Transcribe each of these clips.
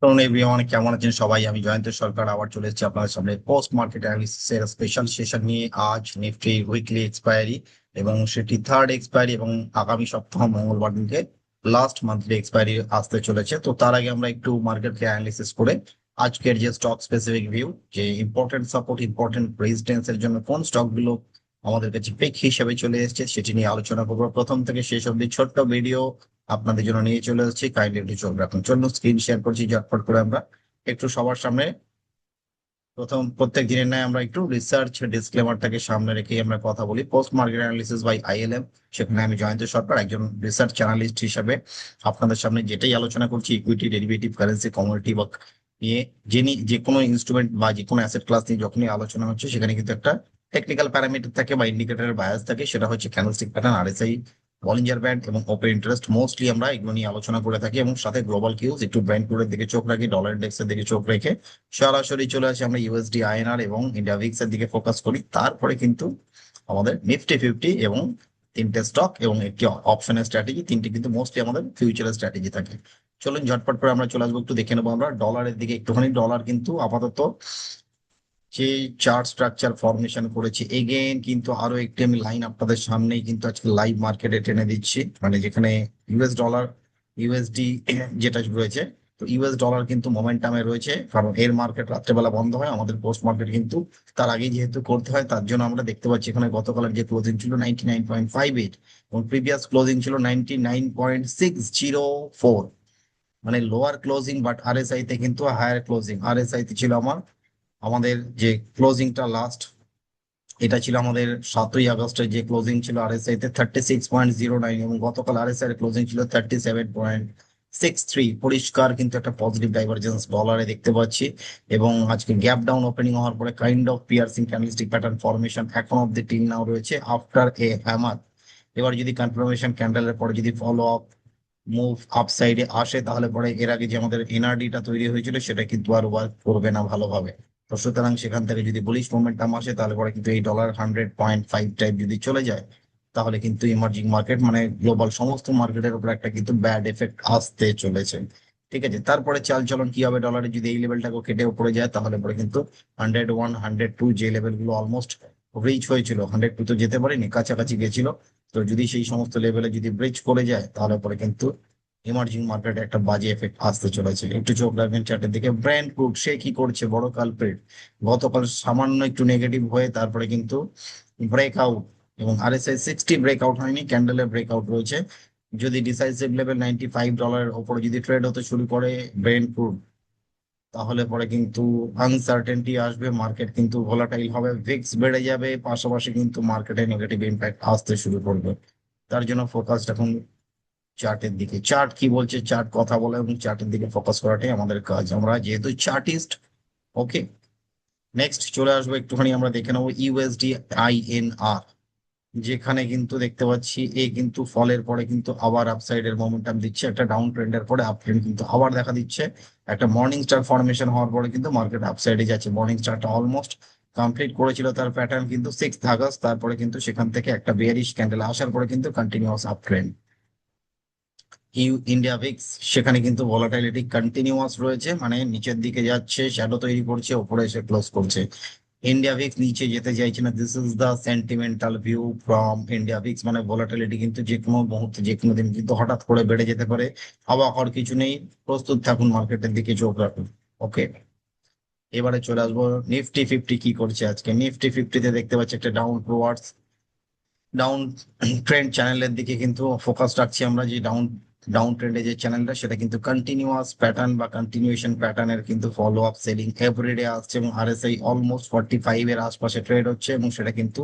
ধরুন এভরিওয়ান, কেমন আছেন সবাই? আমি জয়ন্ত সরকার আবার চলে এসেছি আপনাদের সামনে পোস্ট মার্কেট অ্যানালিসিসের স্পেশাল সেশন নিয়ে। আজ নিফটি উইকলি এক্সপায়ারি এবং সেটি থার্ড এক্সপায়ারি, এবং আগামী সপ্তাহ মঙ্গলবার দিনকে লাস্ট মান্থলি এক্সপায়ারি আসতে চলেছে। তো তার আগে আমরা একটু মার্কেটকে অ্যানালিসিস করে আজকের যে স্টক স্পেসিফিক ভিউ, যে ইম্পর্টেন্ট সাপোর্ট, ইম্পর্টেন্ট রেজিস্ট্যান্স এর জন্য কোন স্টক গুলো আমাদের কাছে পিক হিসেবে চলে এসেছে সেটি নিয়ে আলোচনা করবো। প্রথম থেকে শেষ অব্দি ছোট্ট ভিডিও আপনাদের জন্য নিয়ে চলে এসেছি, কাইন্ডলি একটু চোখ রাখুন। চলুন স্ক্রিন শেয়ার করছি ঝটপট করে আমরা একটু সবার সামনে। প্রত্যেক দিনের ন্যায় আমরা একটু রিসার্চ ডিসক্লেমারটাকে সামনে রেখে আমরা কথা বলি। পোস্ট মার্কেট অ্যানালিসিস বাই আইএলএম, সেখানে আমি জয়ন্ত সরকার একজন রিসার্চ অ্যানালিস্ট হিসাবে আপনাদের সামনে যেটাই আলোচনা করছি, ইকুইটি, ডেরিভেটিভ, কারেন্সি, কমোডিটি বা নিয়ে, যিনি যে কোনো ইনস্ট্রুমেন্ট বা যে কোনো অ্যাসেট ক্লাস নিয়ে যখনই আলোচনা হচ্ছে সেখানে কিন্তু একটা টেকনিক্যাল প্যারামিটার থাকে বা ইন্ডিকেটরের বায়াস থাকে, সেটা হচ্ছে candlestick pattern, RSI, Bollinger band এবং ওপেন ইন্টারেস্ট। মোস্টলি আমরা এগুলো নিয়ে আলোচনা করে থাকি, এবং সাথে গ্লোবাল কিউজ, একটু ব্যান্ড কোডের দিকে চোখ রাখি, ডলার ইন্ডেক্সের দিকে চোখ রেখে সরাসরি চলে আসি আমরা ইউএসডি আইএনআর এবং ইন্ডিয়া ভিক্স এর দিকে ফোকাস করি। তারপরে কিন্তু আমাদের নিফটি ফিফটি এবং তিনটে স্টক এবং একটি অপশনের স্ট্র্যাটেজি, তিনটে কিন্তু মোস্টলি আমাদের ফিউচারের স্ট্র্যাটেজি থাকে। চলুন ঝটপট করে আমরা চলে আসবো, একটু দেখে নেবো আমরা ডলারের দিকে একটুখানি। ডলার কিন্তু আপাতত যে চার্ট স্ট্রাকচার ফরমেশন করেছে, এগেন কিন্তু আরো একটি আমি লাইন আপনাদের সামনেই কিন্তু আজকে লাইভ মার্কেটে টেনে দিচ্ছি, মানে যেখানে ইউএস ডলার, ইউএসডি যেটা রয়েছে। তো ইউএস ডলার কিন্তু মোমেন্টামে রয়েছে, কারণ এর মার্কেট রাত্রেবেলা বন্ধ হয়, আমাদের পোস্ট মার্কেট কিন্তু তার আগে যেহেতু করতে হয়, তার জন্য আমরা দেখতে পাচ্ছি এখানে গতকালের যে ক্লোজিং ছিল 99.58 এবং প্রিভিয়াস ক্লোজিং ছিল 99.604, মানে লোয়ার ক্লোজিং, বাট আরএসআই তে কিন্তু হায়ার ক্লোজিং। আরএসআই তে ছিল আমাদের যে ক্লোজিংটা লাস্ট, এটা ছিল আমাদের 7ই আগস্টের যে ক্লোজিং ছিল আরএসআই তে 36.09, এবং গতকাল আরএসআই এর ক্লোজিং ছিল 37.63। পরিষ্কার কিন্তু একটা পজিটিভ ডাইভারজেন্স ডলারে দেখতে পাচ্ছি, এবং আজকে গ্যাপ ডাউন ওপেনিং হওয়ার পরে kind of piercing candlestick pattern formation এখন অফ দি টিল নাও রয়েছে আফটার এ হ্যামার। এবার যদি কনফার্মেশন ক্যান্ডেলের পরে যদি ফলো আপ মুভ আপসাইডে আসে, তাহলে পরে এর আগে যে আমাদের এনআরডিটা তৈরি হয়েছিল সেটা কিন্তু আর ওয়ার্ক করবে না ভালোভাবে। তো সুতরাং সেখান থেকে যদি বুলিশ মোমেন্টাম আসে, তাহলে পরে কিন্তু এই ডলার 100.5 টাইপ যদি চলে যায়, তাহলে কিন্তু ইমার্জিং মার্কেট মানে গ্লোবাল সমস্ত মার্কেটের উপর একটা কিন্তু ব্যাড এফেক্ট আসতে চলেছে। ঠিক আছে, তারপরে চাল চলন কি হবে ডলারে? যদি এই লেভেলটাকে কেটে উপরে যায়, তাহলে পরে কিন্তু 101, 102 যে লেভেলগুলো অলমোস্ট রিচ হয়েছিল, 102 তো যেতে পারেনি, কাছাকাছি গেছিল। তো যদি সেই সমস্ত লেভেলে যদি ব্রিজ করে যায়, তাহলে পরে কিন্তু ইমার্জিং মার্কেটে একটা বাজে এফেক্ট আসতে চলেছে। একটু চোখ রাখবেন চার্টের দিকে। ব্র্যান্ড ক্রুড সে কি করছে, বড় কালপ্রিট। গতকাল সামান্য একটু নেগেটিভ হয়ে তারপরে কিন্তু ব্রেকআউট, এবং আরএসআই 60 ব্রেকআউট হয়নি, ক্যান্ডেলের ব্রেকআউট রয়েছে। যদি ডিসাইসিভ লেভেল $95 ওপরে যদি ট্রেড হতে শুরু করে ব্র্যান্ড ক্রুড, তাহলে পরে কিন্তু আনসার্টেনটি আসবে, মার্কেট কিন্তু ভোলাটাইল হবে, ভিক্স বেড়ে যাবে, পাশাপাশি কিন্তু মার্কেটে নেগেটিভ ইম্প্যাক্ট আসতে শুরু করবে। তার জন্য ফোকাস এখন চার্টের দিকে। চার্ট কি বলছে, চার্ট কথা বলে, এবং চার্টের দিকে ফোকাস করাটাই আমাদের কাজ, আমরা যেহেতু চার্টিস্ট। ওকে, নেক্সট চলে আসবো একটুখানি আমরা দেখে নেবো ইউএসডি আইএনআর, যেখানে কিন্তু দেখতে পাচ্ছি এই কিন্তু ফলের পরে কিন্তু আবার আপসাইডের মোমেন্টাম দিচ্ছে, একটা ডাউন ট্রেন্ডের পরে আপ ট্রেন্ড কিন্তু আবার দেখা দিচ্ছে। একটা মর্নিং স্টার ফরমেশন হওয়ার পরে কিন্তু মার্কেট আপসাইডে যাচ্ছে। মর্নিং স্টারটা অলমোস্ট কমপ্লিট করেছিল তার প্যাটার্ন কিন্তু 6 আগস্ট, তারপরে কিন্তু সেখান থেকে একটা বেয়ারিশ ক্যান্ডেল আসার পরে কিন্তু continuous up trend. India Vicks, সেখানে কিন্তু ভলাটাইলিটি কন্টিনিউয়াস রয়েছে, মানে নিচের দিকে যাচ্ছে, শ্যাডো তৈরি করছে, উপরে এসে ক্লোজ করছে। ইন্ডিয়া ভিক্স নিচে যেতে চাইছে না, this is the sentimental view from India Vicks. মানে ভলাটিলিটি কিন্তু যে কোনো মুহূর্তে যে কোনো দিন কিন্তু হঠাৎ করে বেড়ে যেতে পারে, অবাক হওয়ার কিছু নেই, প্রস্তুত থাকুন, মার্কেটের দিকে চোখ রাখুন। ওকে, এবারে চলে আসবো নিফটি ফিফটি কি করছে আজকে। নিফটি ফিফটিতে দেখতে পাচ্ছি একটা ডাউন টুয়ার্ডস ডাউন ট্রেন্ড চ্যানেলের দিকে কিন্তু ফোকাস রাখছি আমরা। যে ডাউন ডাউন ট্রেন্ডে যে চ্যানেলটা, সেটা কিন্তু কন্টিনিউয়াস প্যাটার্ন বা কন্টিনিউয়েশন প্যাটার্নের কিন্তু ফলো আপ সেলিং এভরিডে আসছে, এবং আরএসআই অলমোস্ট 45 এর আশপাশে ট্রেড হচ্ছে, এবং সেটা কিন্তু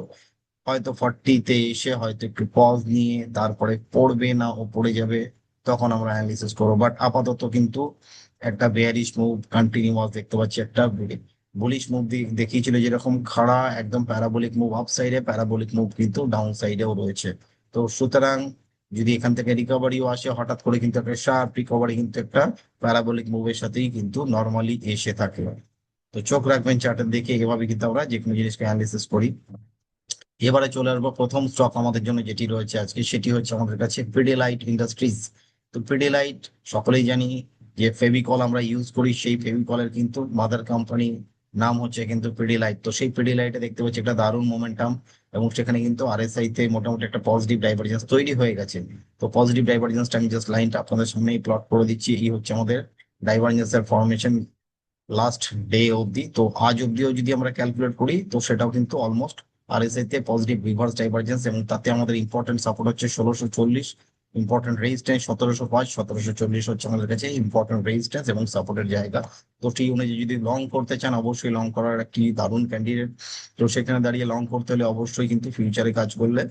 হয়তো 40-তে এসে হয়তো একটু পজ নিয়ে তারপরে পড়বে না ও পড়ে যাবে, তখন আমরা অ্যানালিসিস করবো। বাট আপাতত কিন্তু একটা বেয়ারিশ মুভ কন্টিনিউয়াস দেখতে পাচ্ছি। একটা বুলিশ মুভ দেখিয়েছিল যেরকম খাড়া একদম প্যারাবোলিক মুভ আপ সাইডে, প্যারাবোলিক মুভ কিন্তু ডাউন সাইডেও রয়েছে। তো সুতরাং যদি এখান থেকে রিকভারিও আসে হঠাৎ করে, কিন্তু একটা শার্প রিকভারি কিন্তু একটা প্যারাবোলিক মুভের সাথেই কিন্তু নর্মালি এসে থাকে। তো চোখ রাখবেন চার্টের দিকে, এভাবে কিন্তু আমরা যে কোনো জিনিসকে অ্যানালিসিস করি। এবারে চলে আসবো প্রথম স্টক আমাদের জন্য যেটি রয়েছে আজকে, সেটি হচ্ছে আমাদের কাছে পিডিলাইট ইন্ডাস্ট্রিজ। তো পিডিলাইট সকলেই জানি যে ফেভিকল আমরা ইউজ করি, সেই ফেভিকলের কিন্তু মাদার কোম্পানি নাম হচ্ছে কিন্তু পিডিলাইট। তো সেই পিডিলাইটে দেখতে পাচ্ছি একটা দারুণ মোমেন্টাম, এবং সেখানে কিন্তু আরএসআই তে মোটামুটি একটা পজিটিভ ডাইভারজেন্স তৈরি হয়ে গেছে। তো পজিটিভ ডাইভারজেন্সটা আমি জাস্ট লাইনটা আপনাদের সামনেই প্লট করে দিচ্ছি। এই হচ্ছে আমাদের ডাইভারজেন্সের ফরমেশন লাস্ট ডে অবধি। তো আজ অবধিও যদি আমরা ক্যালকুলেট করি তো সেটাও কিন্তু অলমোস্ট আরএসআই তে পজিটিভ রিভার্স ডাইভারজেন্স, এবং তাতে আমাদের ইম্পর্টেন্ট সাপোর্ট হচ্ছে 1640, ইম্পর্টেন্ট রেজিস্ট্যান্স 1705, 1740 হচ্ছে আমাদের কাছে ইম্পর্টেন্ট রেজিস্ট্যান্স এবং সাপোর্টের জায়গা। তো সেই অনুযায়ী যদি লং করতে চান, অবশ্যই লং করার একটি দারুণ ক্যান্ডিডেট। তো সেখানে দাঁড়িয়ে লং করতে হলে অবশ্যই কিন্তু ফিউচারে কাজ করলে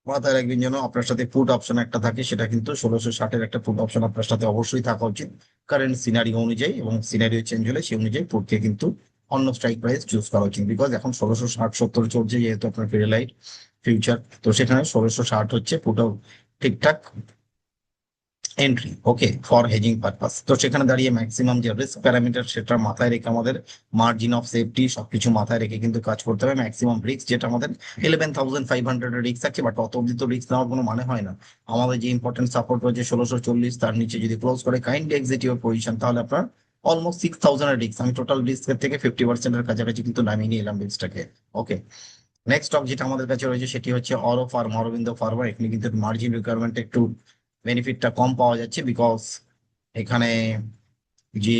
মাথায় রাখবেন যেন আপনার সাথে পুট অপশন একটা থাকে, সেটা কিন্তু 1660-এর একটা পুট অপশন আপনার সাথে অবশ্যই থাকা উচিত। কারেন্ট সিনারিও অনুযায়ী, এবং সিনারিও চেঞ্জ হলে সেই অনুযায়ী পুটকে কিন্তু অন্য স্ট্রাইক প্রাইস চুজ করা উচিত। বিকজ এখন 1660-70 চলছে যেহেতু আপনার ফিডেলাইট ফিউচার, তো সেখানে 1660 হচ্ছে পুটও ঠিকঠাক entry, okay, for hedging purpose. তো সেখানে দাঁড়িয়ে ম্যাক্সিমাম যে রিস্ক প্যারামিটার সেটা মাথায় রেখে আমাদের মার্জিন অফ সেফটি সবকিছু মাথায় রেখে কিন্তু কাজ করতে হবে। ম্যাক্সিমাম রিস্ক যেটা আমাদের 11,500 রিস্ক আছে, বাট অত অব্দি তো রিস্ক নেওয়ার কোনো মানে হয় না। আমাদের যে ইম্পর্টেন্ট সাপোর্ট রয়েছে 1640, তার নিচে যদি ক্লোজ করে কাইন্ডলি এক্সিট ইউর পজিশন, তাহলে আপনার অলমোস্ট 6,000 রিস্ক, আমি টোটাল রিস্কের থেকে 50%-এর কাছাকাছি কিন্তু নামিয়ে নিয়ে এলাম রিস্কটাকে। ওকে, নেক্সট স্টক যেটা আমাদের কাছে রয়েছে সেটি হচ্ছে অরো ফার্মা, অরবিন্দ ফার্মা। এখানে কিন্তু মার্জিন রিকোয়ারমেন্ট একটু বেনিফিটটা কম পাওয়া যাচ্ছে, বিকজ এখানে যে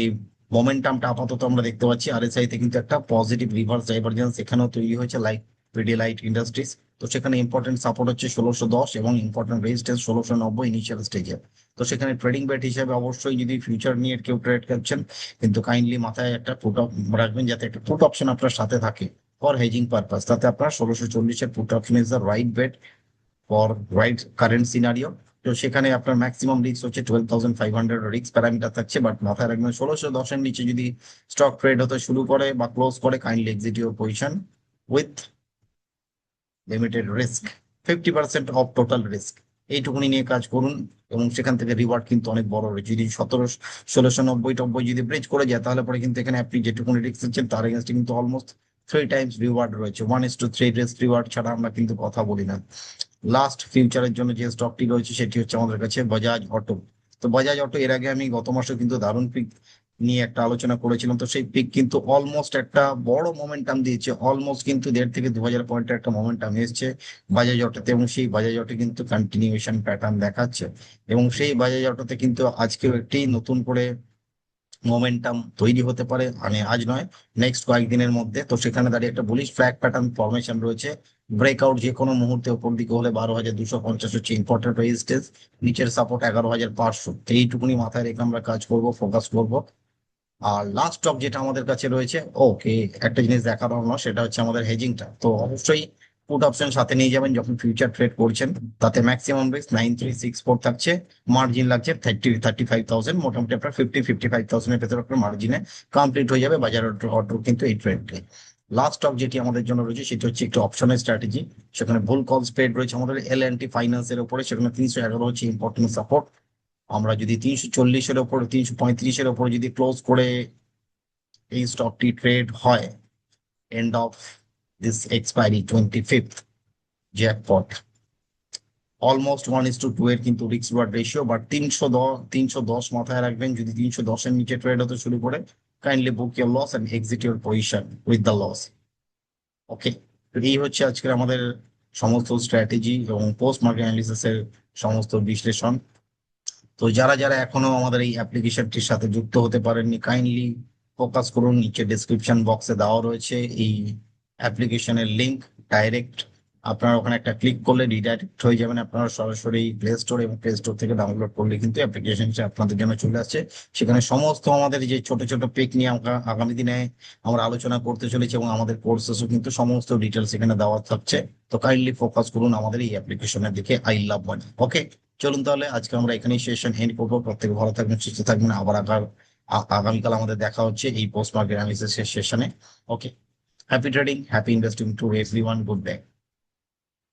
মোমেন্টামটা আপাতত আমরা দেখতে পাচ্ছি আরএসআই তে কিন্তু একটা পজিটিভ রিভার্স ডাইভারজেন্স এখানেও তৈরি হয়েছে, লাইক পিডিলাইট ইন্ডাস্ট্রিজ। তো সেখানে ইম্পর্টেন্ট সাপোর্ট হচ্ছে 1610 এবং ইম্পর্টেন্ট রেজিস্ট্যান্স 1690 ইনিশিয়াল স্টেজে। তো সেখানে ট্রেডিং বেট হিসেবে অবশ্যই যদি ফিউচার নিয়ে কেউ ট্রেড করছেন, কিন্তু কাইন্ডলি মাথায় একটা পুট রাখবেন যাতে একটা পুট অপশন আপনার সাথে থাকে ফর হেজিং পারপাস। তাতে আপনার 1640-এর put option is the right bet for right current scenario. তো সেখানে আপনার ম্যাক্সিমাম রিস্ক হচ্ছে 12,500 রিস্ক প্যারামিটার থাকছে, বাট মাথায় রাখবেন 1610-এর নিচে যদি স্টক ট্রেড হতে শুরু করে বা ক্লোজ করে, kindly exit your position with limited risk, 50% of total risk. এইটুকুনি নিয়ে কাজ করুন, এবং সেখান থেকে রিওয়ার্ড কিন্তু অনেক বড় রয়েছে। যদি 1690 যদি ব্রেচ করে যায়, তাহলে পরে কিন্তু এখানে আপনি যেটুকুনি রিস্ক দিচ্ছেন তার এগেন্স্টে কিন্তু অলমোস্ট 3 টাইমস রিওয়ার্ড রয়েছে। 1:3 রিস্ক রিওয়ার্ড ছাড়া আমরা কিন্তু কথা বলি না। লাস্ট ফিউচারের জন্য যে স্টকটি রয়েছে সেটি হচ্ছে আমাদের কাছে বাজাজ অটো। তো বাজাজ অটো এর আগে আমি গত মাসে কিন্তু দারুণ পিক নিয়ে একটা আলোচনা করেছিলাম। তো সেই পিক কিন্তু অলমোস্ট একটা বড় মোমেন্টাম দিয়েছে, অলমোস্ট কিন্তু 1,500 থেকে 2,000 পয়েন্টের একটা মোমেন্টাম এসছে বাজাজ অটোতে, এবং সেই বাজাজ অটো কিন্তু কন্টিনিউয়েশন প্যাটার্ন দেখাচ্ছে। এবং সেই বাজাজ অটোতে কিন্তু আজকেও একটি নতুন করে মোমেন্টাম তৈরি হতে পারে, মানে আজ নয়, নেক্সট কয়েকদিনের মধ্যে। তো সেখানে দাঁড়িয়ে একটা বুলিশ ফ্ল্যাগ প্যাটার্ন ফরমেশন রয়েছে। ব্রেকআউট যে কোনো মুহূর্তে উপর দিকে হলে 12,250 হচ্ছে ইম্পর্টেন্ট রেজিস্ট্যান্স, নিচের সাপোর্ট 11,500। এইটুকুনি মাথায় রেখে আমরা কাজ করব, ফোকাস করব। আর লাস্ট স্টক যেটা আমাদের কাছে রয়েছে, ওকে, একটা জিনিস দেখার না, সেটা হচ্ছে আমাদের হেজিংটা। তো অবশ্যই পুট অপশন সাথে নিয়ে যাবেন যখন ফিউচার ট্রেড করছেন। তাতে ম্যাক্সিমাম রিস্ক 9364 থাকছে, মার্জিন লাগছে 35,000, মোটামুটি আপনার 55,000-এর ভেতরে আপনার মার্জিনে কমপ্লিট হয়ে যাবে বাজার অটো কিন্তু এই ট্রেডে। লাস্ট স্টক যেটি আমাদের জন্য রয়েছে সেটি হচ্ছে একটু অপশনের স্ট্র্যাটেজি। সেখানে ভুল কল স্প্রেড রয়েছে আমাদের L&T ফাইন্যান্সের উপরে, সেখানে 311 হচ্ছে ইম্পর্টেন্ট সাপোর্ট। আমরা যদি 340-এর ওপর, 335-এর ওপর যদি ক্লোজ করে এই স্টকটি ট্রেড হয়, end of this expiry 25th, jackpot. Almost 1:2 এর কিন্তু রিস্ক রিওয়ার্ড রেশিও, বাট 310 মাথায় রাখবেন। যদি 310-এর নিচে ট্রেড হতে শুরু করে, kindly book your loss and exit your position with the loss. Okay, এই হচ্ছে আজকের আমাদের সমস্ত স্ট্র্যাটেজি এবং পোস্ট মার্কেট অ্যানালিসিস এর সমস্ত বিশ্লেষণ। তো যারা যারা এখনো আমাদের এই অ্যাপ্লিকেশনটির সাথে যুক্ত হতে পারেননি, কাইন্ডলি ফোকাস করুন, নিচে ডেসক্রিপশন বক্সে দেওয়া রয়েছে এই অ্যাপ্লিকেশনের লিংক। ডাইরেক্ট আপনারা ওখানে একটা ক্লিক করলে রিডাইরেক্ট হয়ে যাবেন আপনারা সরাসরি প্লে স্টোর, এবং প্লে স্টোর থেকে ডাউনলোড করলে কিন্তু অ্যাপ্লিকেশনটা আপনাদের জন্য চলে আসছে। সেখানে সমস্ত আমাদের যে ছোট ছোট পিক নিয়ে আমরা আগামী দিনে আমরা আলোচনা করতে চলেছি, এবং আমাদের কোর্সেসও কিন্তু সমস্ত ডিটেলস এখানে দেওয়া থাকছে। তো কাইন্ডলি ফোকাস করুন আমাদের এই অ্যাপ্লিকেশনের দিকে। আই লাভ মানি। ওকে, চলুন তাহলে আজকে আমরা এখানেই সেশন এন্ড করবো। প্রত্যেকে ভালো থাকবেন, সুস্থ থাকবেন। আবার আগামীকাল আমাদের দেখা হচ্ছে এই পোস্ট মার্কেট অ্যানালিসিস সেশনে। Okay, happy trading, happy investing to everyone, good day.